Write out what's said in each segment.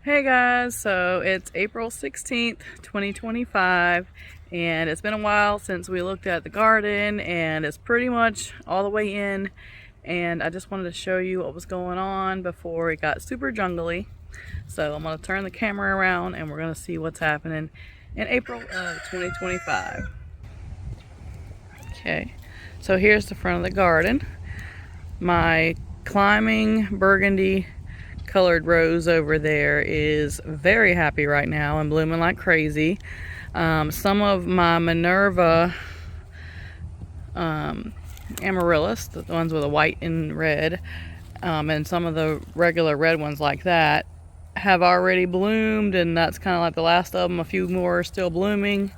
Hey guys, so it's April 16th, 2025, and it's been a while since we looked at the garden, and it's pretty much all the way in, and I just wanted to show you what was going on before it got super jungly. So I'm going to turn the camera around and we're going to see what's happening in April of 2025. Okay, so here's the front of the garden. My climbing burgundy colored rose over there is very happy right now and blooming like crazy. Some of my Minerva amaryllis, the ones with a white and red, and some of the regular red ones like that have already bloomed, and that's kind of like the last of them. A few more are still blooming.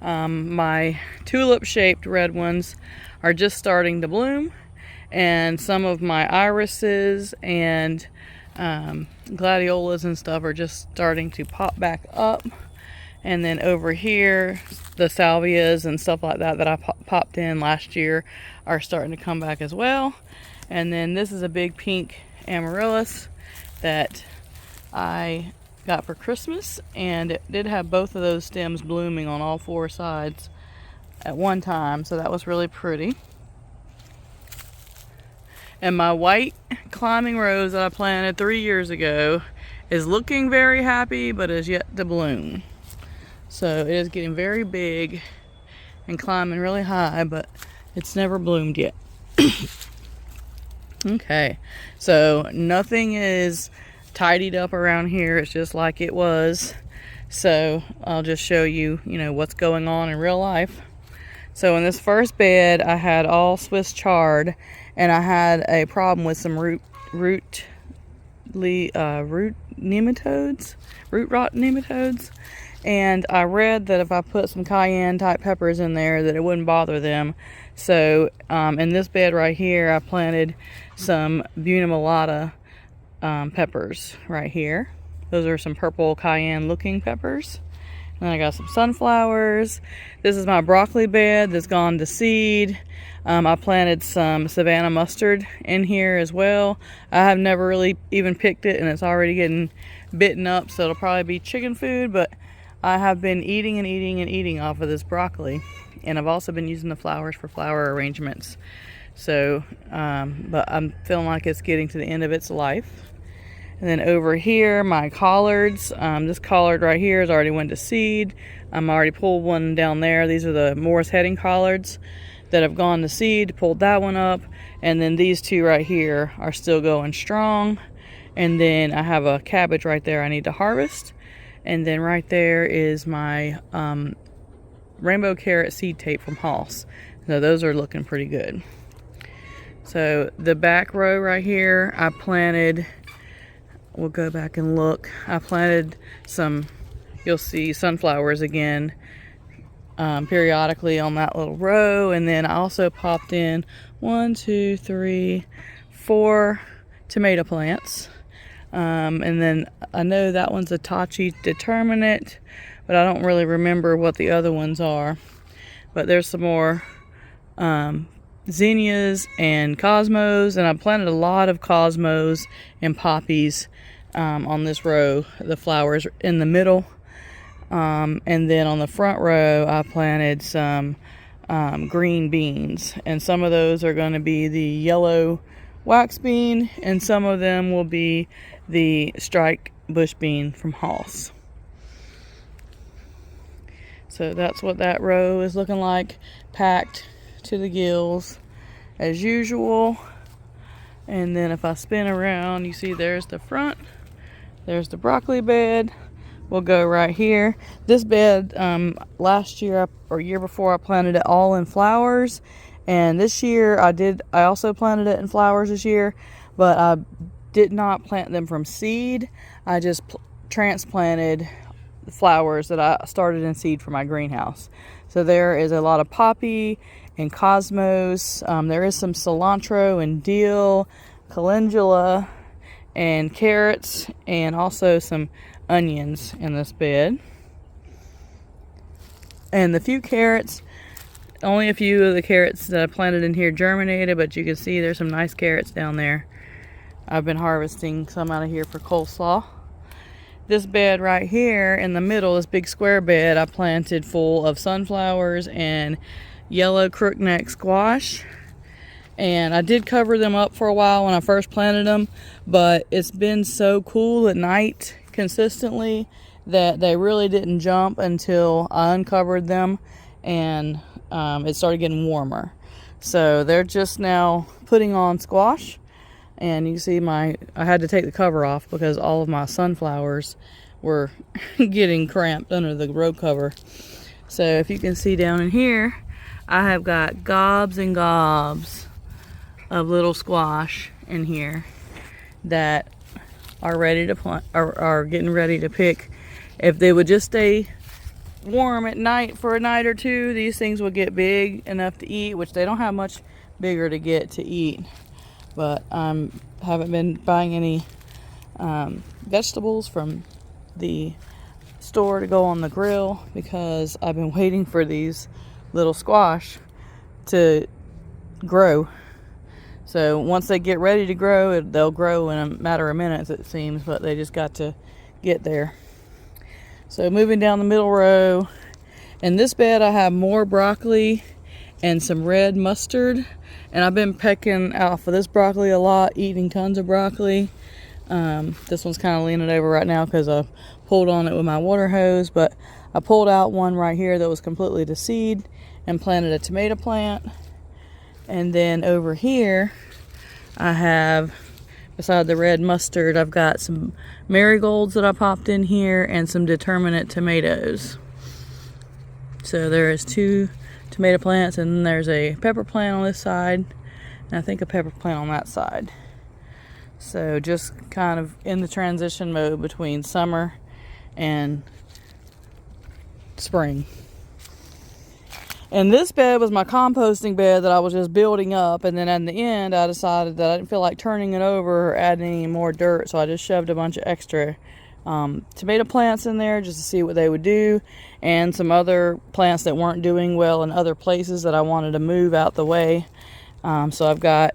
My tulip shaped red ones are just starting to bloom, and some of my irises and gladiolas and stuff are just starting to pop back up. And then over here, the salvias and stuff like that that I popped in last year are starting to come back as well. And then this is a big pink amaryllis that I got for Christmas, and it did have both of those stems blooming on all four sides at one time, so that was really pretty. And my white climbing rose that I planted 3 years ago is looking very happy, but is yet to bloom. So it is getting very big and climbing really high, but it's never bloomed yet. Okay, so nothing is tidied up around here. It's just like it was. So I'll just show you, what's going on in real life. So in this first bed, I had all Swiss chard, and I had a problem with some root rot nematodes. And I read that if I put some cayenne type peppers in there, that it wouldn't bother them. So in this bed right here, I planted some Buna Mulata peppers right here. Those are some purple cayenne looking peppers. And I got some sunflowers. This is my broccoli bed that's gone to seed. I planted some Savannah mustard in here as well. I have never really even picked it, and it's already getting bitten up, so it'll probably be chicken food, but I have been eating and eating and eating off of this broccoli. And I've also been using the flowers for flower arrangements. So, but I'm feeling like it's getting to the end of its life. And then over here, my collards. This collard right here has already went to seed. I'm already pulled one down there. These are the Morris heading collards that have gone to seed. Pulled that one up. And then these two right here are still going strong. And then I have a cabbage right there I need to harvest. And then right there is my rainbow carrot seed tape from Hoss. So those are looking pretty good. So the back row right here, I planted, we'll go back and look. I planted some, you'll see sunflowers again periodically on that little row. And then I also popped in 4 tomato plants. And then I know that one's a Tachi determinate, but I don't really remember what the other ones are. But there's some more zinnias and cosmos, and I planted a lot of cosmos and poppies on this row, the flowers in the middle. And then on the front row, I planted some green beans, and some of those are going to be the yellow wax bean, and some of them will be the strike bush bean from Hoss. So that's what that row is looking like, packed to the gills as usual. And then if I spin around, you see there's the front, there's the broccoli bed. We'll go right here. This bed, last year or year before, I planted it all in flowers. And this year I also planted it in flowers this year, but I did not plant them from seed. I just transplanted the flowers that I started in seed for my greenhouse. So there is a lot of poppy and cosmos. There is some cilantro and dill, calendula, and carrots, and also some onions in this bed. And the few carrots, only a few of the carrots that I planted in here germinated, but you can see there's some nice carrots down there. I've been harvesting some out of here for coleslaw. this bed right here in the middle, this big square bed, I planted full of sunflowers and yellow crookneck squash. And I did cover them up for a while when I first planted them, but it's been so cool at night consistently that they really didn't jump until I uncovered them, and it started getting warmer. So they're just now putting on squash, and you can see I had to take the cover off because all of my sunflowers were getting cramped under the row cover. So if you can see down in here, I have got gobs and gobs of little squash in here that are ready to plant, are getting ready to pick. If they would just stay warm at night for a night or two, these things would get big enough to eat, which they don't have much bigger to get to eat. But I haven't been buying any vegetables from the store to go on the grill because I've been waiting for these little squash to grow. So once they get ready to grow, they'll grow in a matter of minutes, it seems, but they just got to get there. So moving down the middle row, in this bed I have more broccoli and some red mustard, and I've been pecking off of this broccoli a lot, eating tons of broccoli. This one's kind of leaning over right now because I pulled on it with my water hose, but I pulled out one right here that was completely to seed and planted a tomato plant. And then over here I have, beside the red mustard, I've got some marigolds that I popped in here and some determinate tomatoes. So there is 2 tomato plants, and then there's a pepper plant on this side, and I think a pepper plant on that side. So just kind of in the transition mode between summer and spring. And this bed was my composting bed that I was just building up, and then at the end I decided that I didn't feel like turning it over or adding any more dirt, so I just shoved a bunch of extra tomato plants in there just to see what they would do, and some other plants that weren't doing well in other places that I wanted to move out the way. So I've got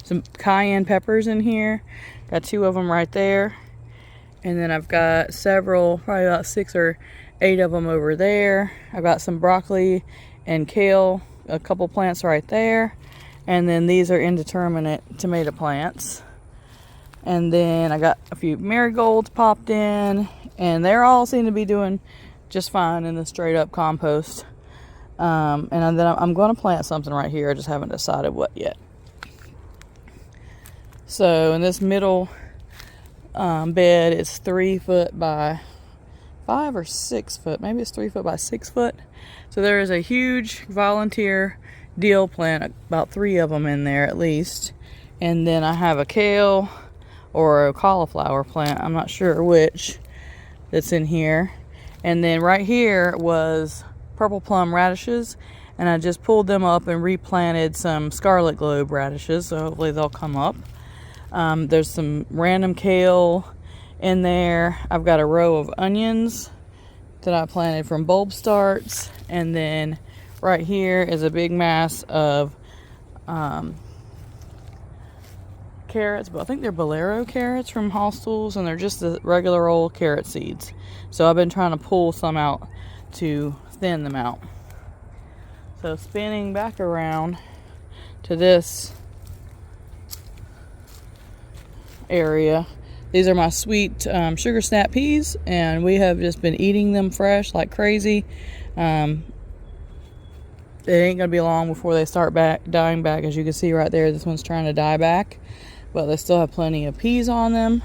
some cayenne peppers in here, got 2 of them right there, and then I've got several, probably about 6 or 8 of them over there. I've got some broccoli and kale, a couple plants right there, and then these are indeterminate tomato plants. And then I got a few marigolds popped in, and they're all seem to be doing just fine in the straight up compost. And then I'm going to plant something right here. I just haven't decided what yet. So in this middle bed, it's 3 foot by 5 or 6 foot. Maybe it's 3 foot by 6 foot. So there is a huge volunteer dill plant, about 3 of them in there at least. And then I have a kale or a cauliflower plant, I'm not sure which, that's in here. And then right here was purple plum radishes, and I just pulled them up and replanted some scarlet globe radishes, so hopefully they'll come up. There's some random kale in there. I've got a row of onions that I planted from bulb starts, and then right here is a big mass of carrots, but I think they're Bolero carrots from Hostels, and they're just the regular old carrot seeds. So I've been trying to pull some out to thin them out. So spinning back around to this area, these are my sweet sugar snap peas, and we have just been eating them fresh like crazy. It ain't gonna be long before they start dying back. As you can see right there, this one's trying to die back, but they still have plenty of peas on them.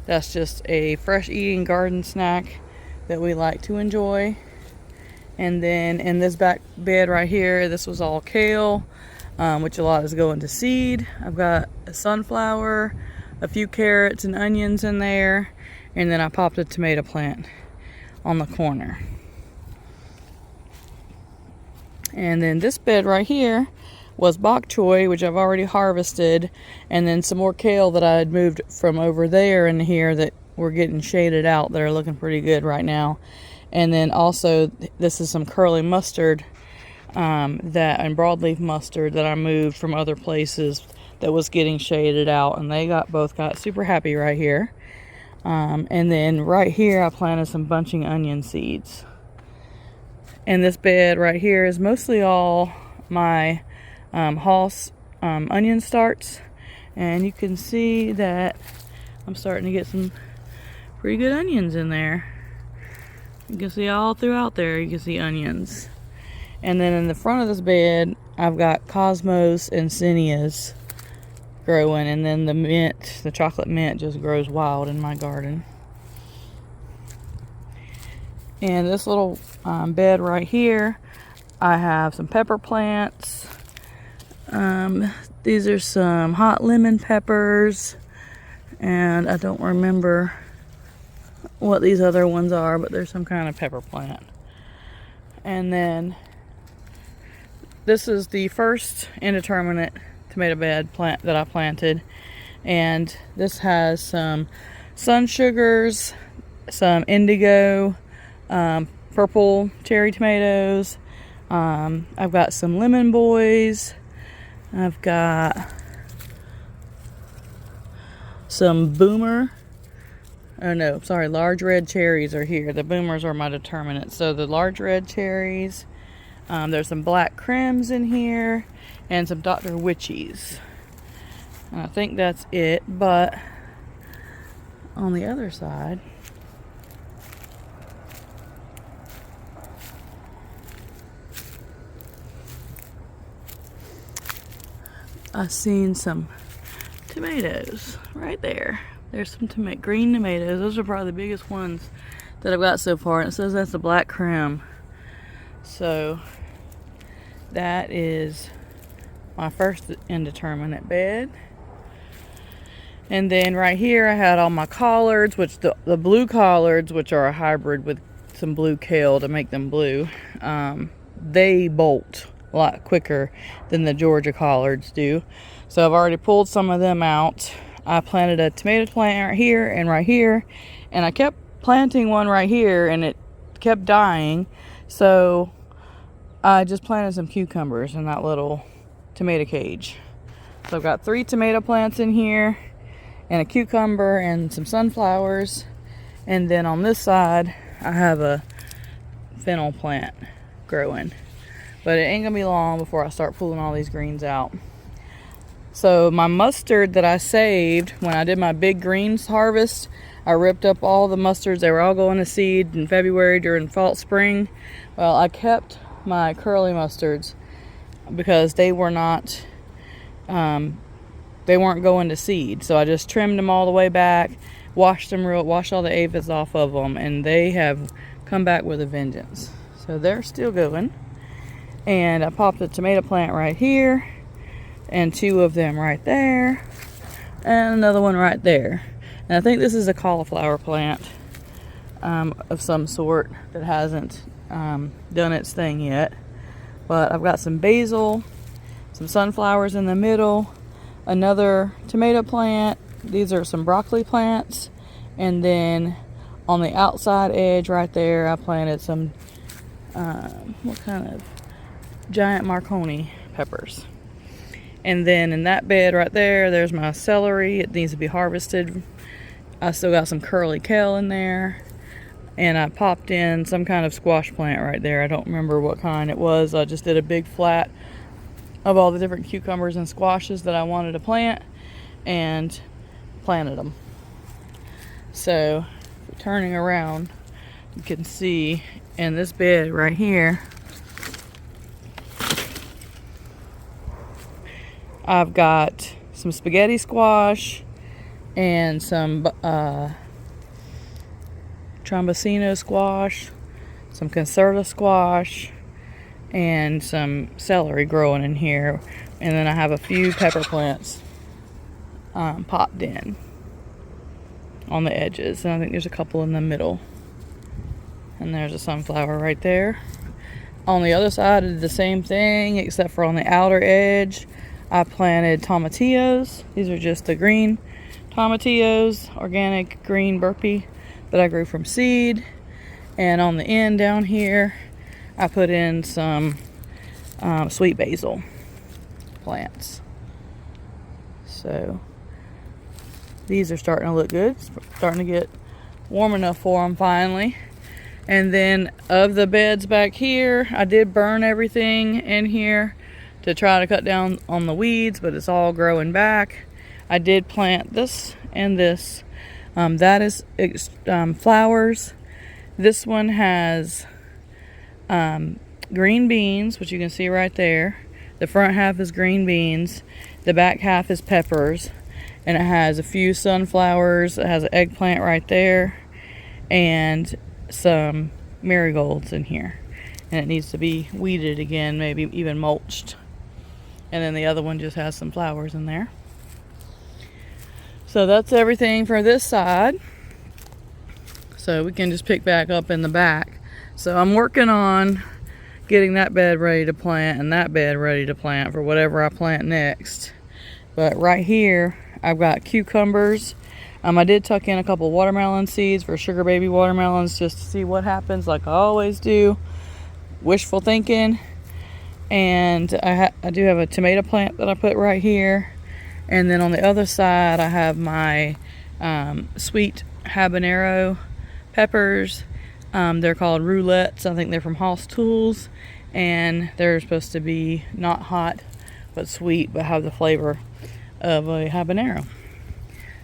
That's just a fresh eating garden snack that we like to enjoy. And then in this back bed right here, this was all kale, which a lot is going to seed. I've got a sunflower, a few carrots and onions in there, and then I popped a tomato plant on the corner. And then this bed right here was bok choy, which I've already harvested, and then some more kale that I had moved from over there in here that were getting shaded out that are looking pretty good right now. And then also this is some curly mustard and broadleaf mustard that I moved from other places that was getting shaded out, and they both got super happy right here. And then right here I planted some bunching onion seeds. And this bed right here is mostly all my Hoss onion starts. And you can see that I'm starting to get some pretty good onions in there. You can see all throughout there, you can see onions. And then in the front of this bed, I've got Cosmos and Zinnias growing. And then the mint, the chocolate mint, just grows wild in my garden. And this little bed right here, I have some pepper plants. These are some hot lemon peppers. And I don't remember what these other ones are, but there's some kind of pepper plant. And then this is the first indeterminate tomato bed plant that I planted. And this has some sun sugars, some indigo, purple cherry tomatoes. I've got some lemon boys. I've got some boomer. Oh no, sorry, large red cherries are here. The boomers are my determinants. So the large red cherries. There's some black crims in here and some Dr. Witchies. And I think that's it, but on the other side, I've seen some tomatoes right there. There's some green tomatoes. Those are probably the biggest ones that I've got so far. And it says that's a black creme. So that is my first indeterminate bed. And then right here I had all my collards, which the blue collards, which are a hybrid with some blue kale to make them blue. They bolt a lot quicker than the Georgia collards do. So I've already pulled some of them out. I planted a tomato plant right here and right here. And I kept planting one right here and it kept dying. So I just planted some cucumbers in that little tomato cage. So I've got 3 tomato plants in here and a cucumber and some sunflowers. And then on this side, I have a fennel plant growing. But it ain't gonna be long before I start pulling all these greens out. So my mustard that I saved when I did my big greens harvest, I ripped up all the mustards. They were all going to seed in February during fall, spring. Well, I kept my curly mustards because they were not, they weren't going to seed. So I just trimmed them all the way back, washed all the aphids off of them, and they have come back with a vengeance. So they're still going. And I popped a tomato plant right here, and 2 of them right there, and another one right there. And I think this is a cauliflower plant of some sort that hasn't done its thing yet. But I've got some basil, some sunflowers in the middle, another tomato plant. These are some broccoli plants. And then on the outside edge right there, I planted some, what kind of giant Marconi peppers. And then in that bed right there, there's my celery. It needs to be harvested. I still got some curly kale in there. And I popped in some kind of squash plant right there. I don't remember what kind it was. I just did a big flat of all the different cucumbers and squashes that I wanted to plant and planted them. So, turning around, you can see in this bed right here, I've got some spaghetti squash and some trombosino squash, some concerta squash, and some celery growing in here. And then I have a few pepper plants popped in on the edges. And I think there's a couple in the middle. And there's a sunflower right there. On the other side, I did the same thing, except for on the outer edge, I planted tomatillos. These are just the green tomatillos, organic green burpee that I grew from seed. And on the end down here, I put in some sweet basil plants. So These are starting to look good. Starting to get warm enough for them finally. And then of the beds back here, I did burn everything in here to try to cut down on the weeds, but it's all growing back. I did plant this and this. That is flowers. This one has green beans, which you can see right there. The front half is green beans. The back half is peppers. And it has a few sunflowers. It has an eggplant right there. And some marigolds in here. And it needs to be weeded again, maybe even mulched. And then the other one just has some flowers in there. So that's everything for this side. So we can just pick back up in the back. So I'm working on getting that bed ready to plant and that bed ready to plant for whatever I plant next. But right here, I've got cucumbers. I did tuck in a couple watermelon seeds for sugar baby watermelons just to see what happens, like I always do. Wishful thinking. And I do have a tomato plant that I put right here. And then on the other side, I have my sweet habanero peppers. They're called roulettes. I think they're from Hoss Tools. And they're supposed to be not hot, but sweet, but have the flavor of a habanero.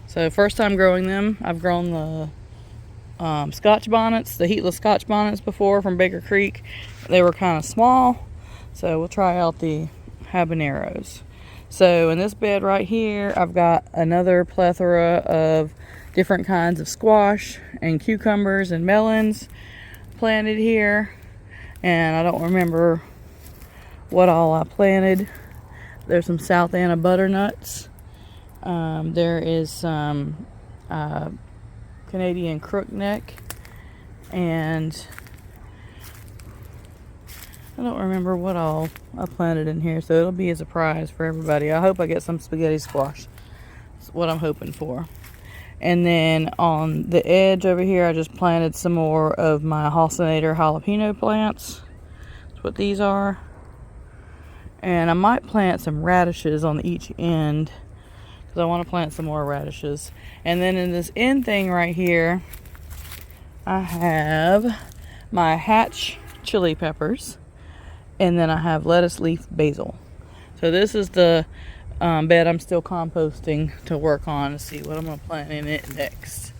So first time growing them. I've grown the Scotch bonnets, the heatless Scotch bonnets before from Baker Creek. They were kind of small. So we'll try out the habaneros. So in this bed right here, I've got another plethora of different kinds of squash and cucumbers and melons planted here. And I don't remember what all I planted. There's some South Anna butternuts. There is some Canadian crookneck. And I don't remember what all I planted in here, so it'll be a surprise for everybody. I hope I get some spaghetti squash. That's what I'm hoping for. And then on the edge over here, I just planted some more of my Halcinator jalapeno plants. That's what these are. And I might plant some radishes on each end, because I want to plant some more radishes. And then in this end thing right here, I have my Hatch chili peppers. And then I have lettuce leaf basil. So this is the bed I'm still composting to work on to see what I'm going to plant in it next.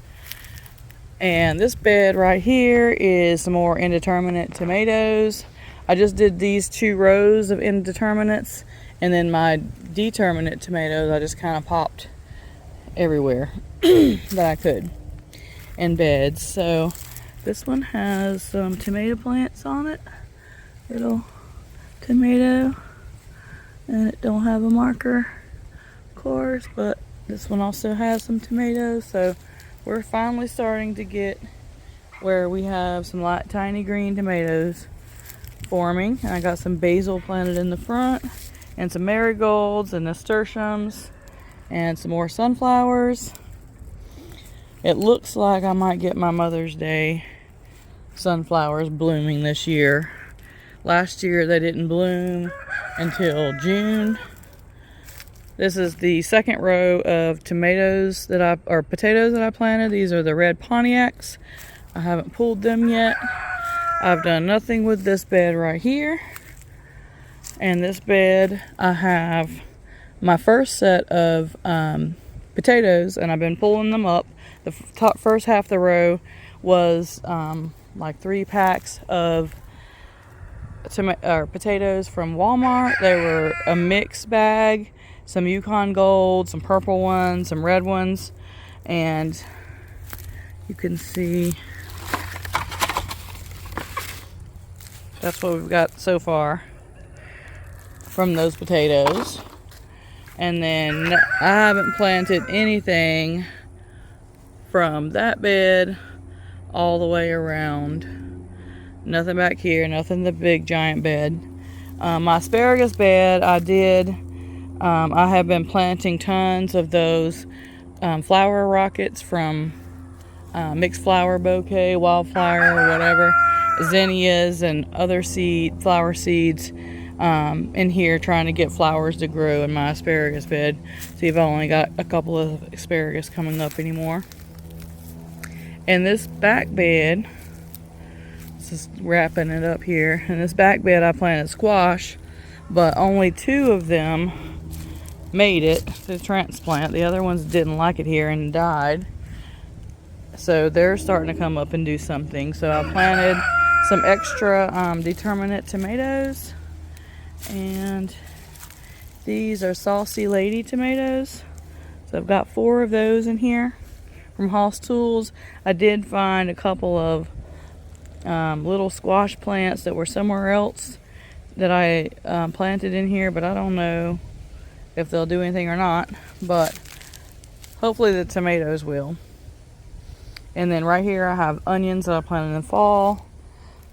And this bed right here is some more indeterminate tomatoes. I just did these 2 rows of indeterminates. And then my determinate tomatoes I just kind of popped everywhere that I could in beds. So this one has some tomato plants on it. Little tomato, and it don't have a marker, of course, but this one also has some tomatoes. So we're finally starting to get where we have some light tiny green tomatoes forming. And I got some basil planted in the front, and some marigolds and nasturtiums, and some more sunflowers. It looks like I might get my Mother's Day sunflowers blooming this year. Last year they didn't bloom until June. This is the second row of potatoes that I planted. These are the red Pontiacs. I haven't pulled them yet. I've done nothing with this bed right here. And this bed, I have my first set of potatoes, and I've been pulling them up. The first half of the row was like 3 packs of potatoes from Walmart. They were a mixed bag, some Yukon Gold, some purple ones, some red ones, and you can see that's what we've got so far from those potatoes. And then I haven't planted anything from that bed all the way around. Nothing back here, nothing in the big giant bed. My asparagus bed, I have been planting tons of those flower rockets from Mixed Flower Bouquet, Wildflower, or whatever. Zinnias and other flower seeds. in here trying to get flowers to grow in my asparagus bed. See if I only got a couple of asparagus coming up anymore. And this back bed, just wrapping it up here. In this back bed I planted squash, but only 2 of them made it to transplant. The other ones didn't like it here and died. So they're starting to come up and do something. So I planted some extra determinate tomatoes. And these are Saucy Lady tomatoes. So I've got 4 of those in here from Hoss Tools. I did find a couple of little squash plants that were somewhere else that I planted in here, but I don't know if they'll do anything or not, but hopefully the tomatoes will. And then right here I have onions that I planted in fall.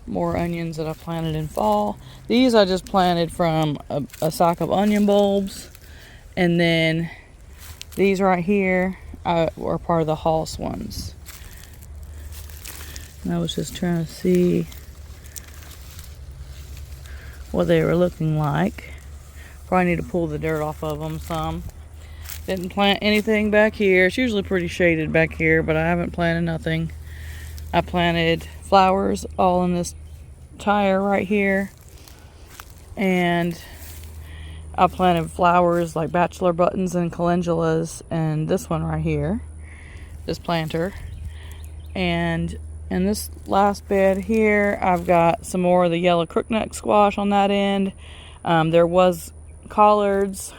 More onions that I planted in fall. These I just planted from a sack of onion bulbs. And then these right here are part of the Hoss ones. And I was just trying to see what they were looking like. Probably need to pull the dirt off of them some. Didn't plant anything back here. It's usually pretty shaded back here, but I haven't planted nothing. I planted flowers all in this tire right here. And I planted flowers like bachelor buttons and calendulas and this one right here. This planter. And in this last bed here, I've got some more of the yellow crookneck squash on that end. There was collards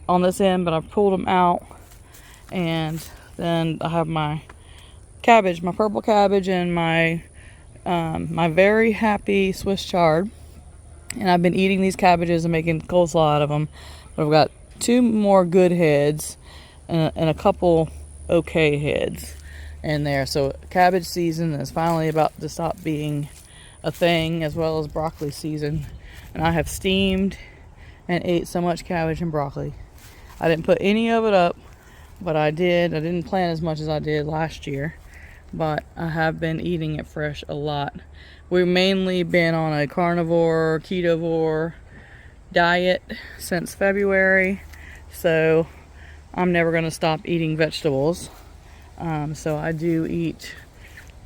on this end, but I've pulled them out. And then I have my cabbage, my purple cabbage, and my very happy Swiss chard. And I've been eating these cabbages and making coleslaw out of them. But I've got 2 more good heads and a couple okay heads in there. So cabbage season is finally about to stop being a thing, as well as broccoli season. And I have steamed and ate so much cabbage and broccoli. I didn't put any of it up, but I did. I didn't plant as much as I did last year, but I have been eating it fresh a lot. We've mainly been on a carnivore, ketovore diet since February, so I'm never going to stop eating vegetables. So I do eat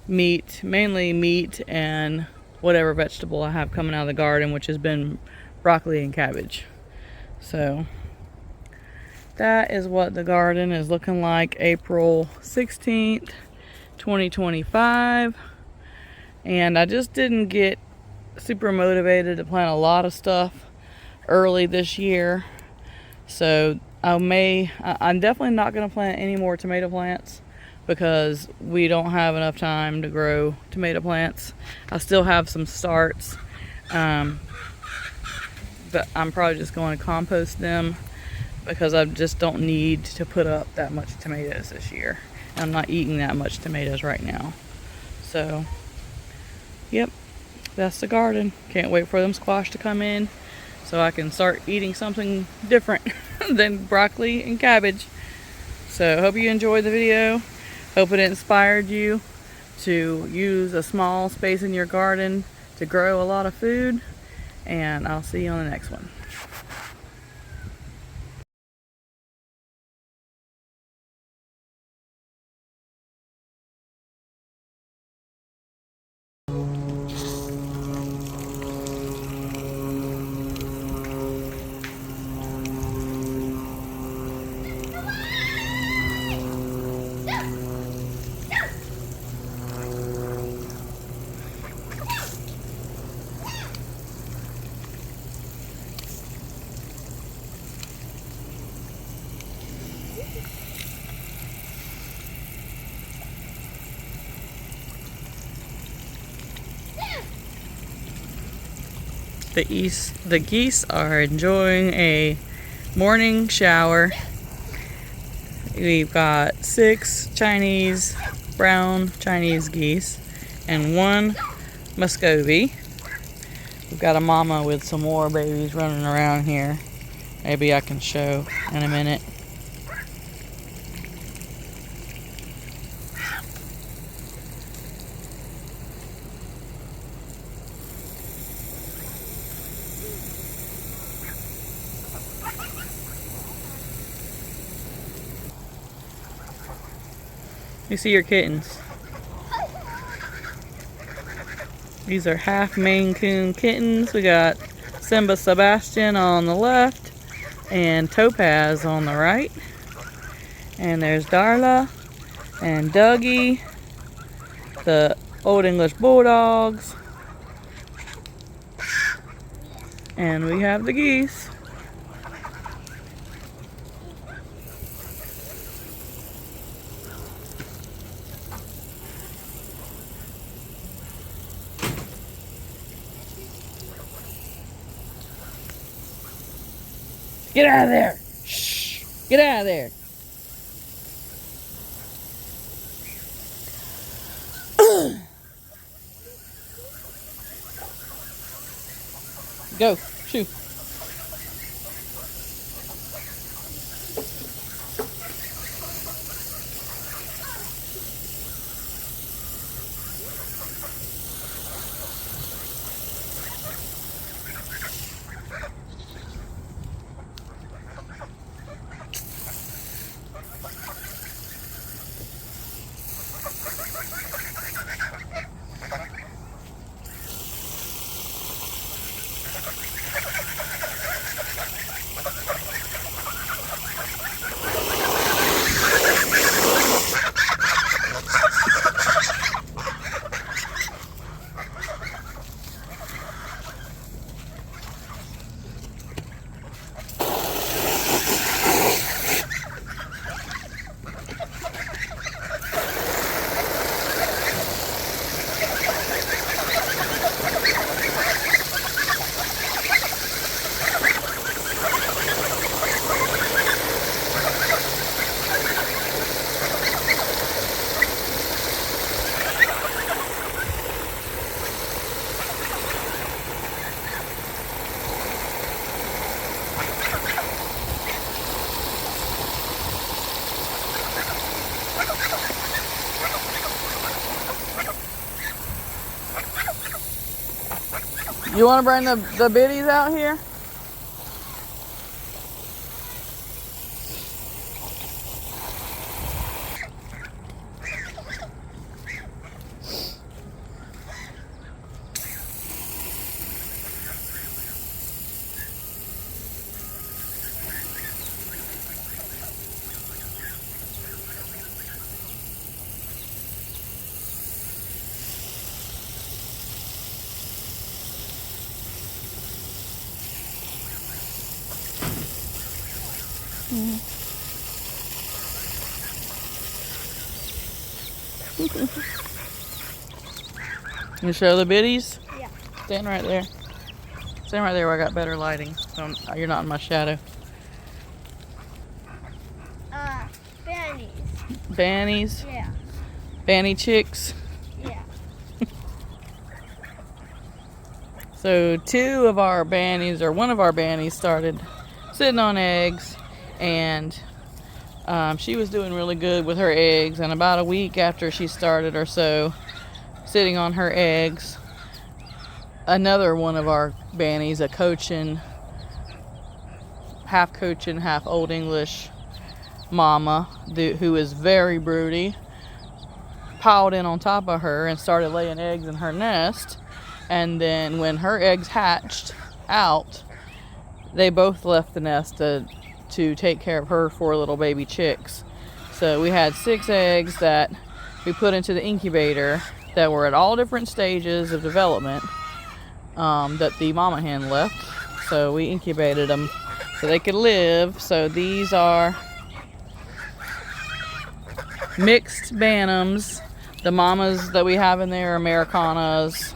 meat, mainly meat and whatever vegetable I have coming out of the garden, which has been broccoli and cabbage. So that is what the garden is looking like April 16th, 2025. And I just didn't get super motivated to plant a lot of stuff early this year. So I'm definitely not going to plant any more tomato plants because we don't have enough time to grow tomato plants. I still have some starts, but I'm probably just going to compost them because I just don't need to put up that much tomatoes this year. I'm not eating that much tomatoes right now. So, yep, that's the garden. Can't wait for them squash to come in so I can start eating something different than broccoli and cabbage. So, hope you enjoyed the video. Hope it inspired you to use a small space in your garden to grow a lot of food. And I'll see you on the next one. The geese are enjoying a morning shower. We've got 6 brown Chinese geese and 1 Muscovy. We've got a mama with some more babies running around here. Maybe I can show in a minute. You see your kittens. These are half Maine Coon kittens. We got Simba Sebastian on the left and Topaz on the right. And there's Darla and Dougie, the Old English Bulldogs. And we have the geese. Get out of there! Shh! Get out of there! Go, shoo. You want to bring the biddies out here? You show the biddies? Yeah. Stand right there. Stand right there where I got better lighting. So you're not in my shadow. Bannies. Bannies? Yeah. Banny chicks? Yeah. So two of our bannies, or one of our bannies, started sitting on eggs, and she was doing really good with her eggs, and about a week after she started or so sitting on her eggs, another one of our bannies, a Cochin, half Old English mama, who is very broody, piled in on top of her and started laying eggs in her nest. And then when her eggs hatched out, they both left the nest to take care of her 4 little baby chicks. So we had 6 eggs that we put into the incubator that were at all different stages of development, that the mama hen left. So we incubated them so they could live. So these are mixed Bantams. The mamas that we have in there are Americanas,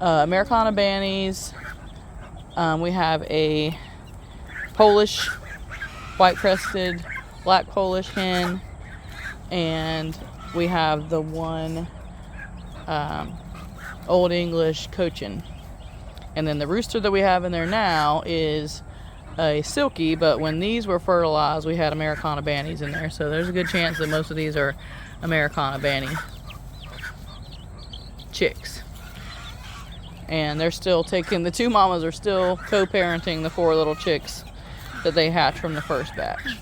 Americana Bannies. We have a Polish white-crested black Polish hen, and we have the one Old English Cochin. And then the rooster that we have in there now is a silky, but when these were fertilized, we had Americana Bannies in there. So there's a good chance that most of these are Americana Banny chicks. And they're still the 2 mamas are still co-parenting the 4 little chicks that they hatched from the first batch.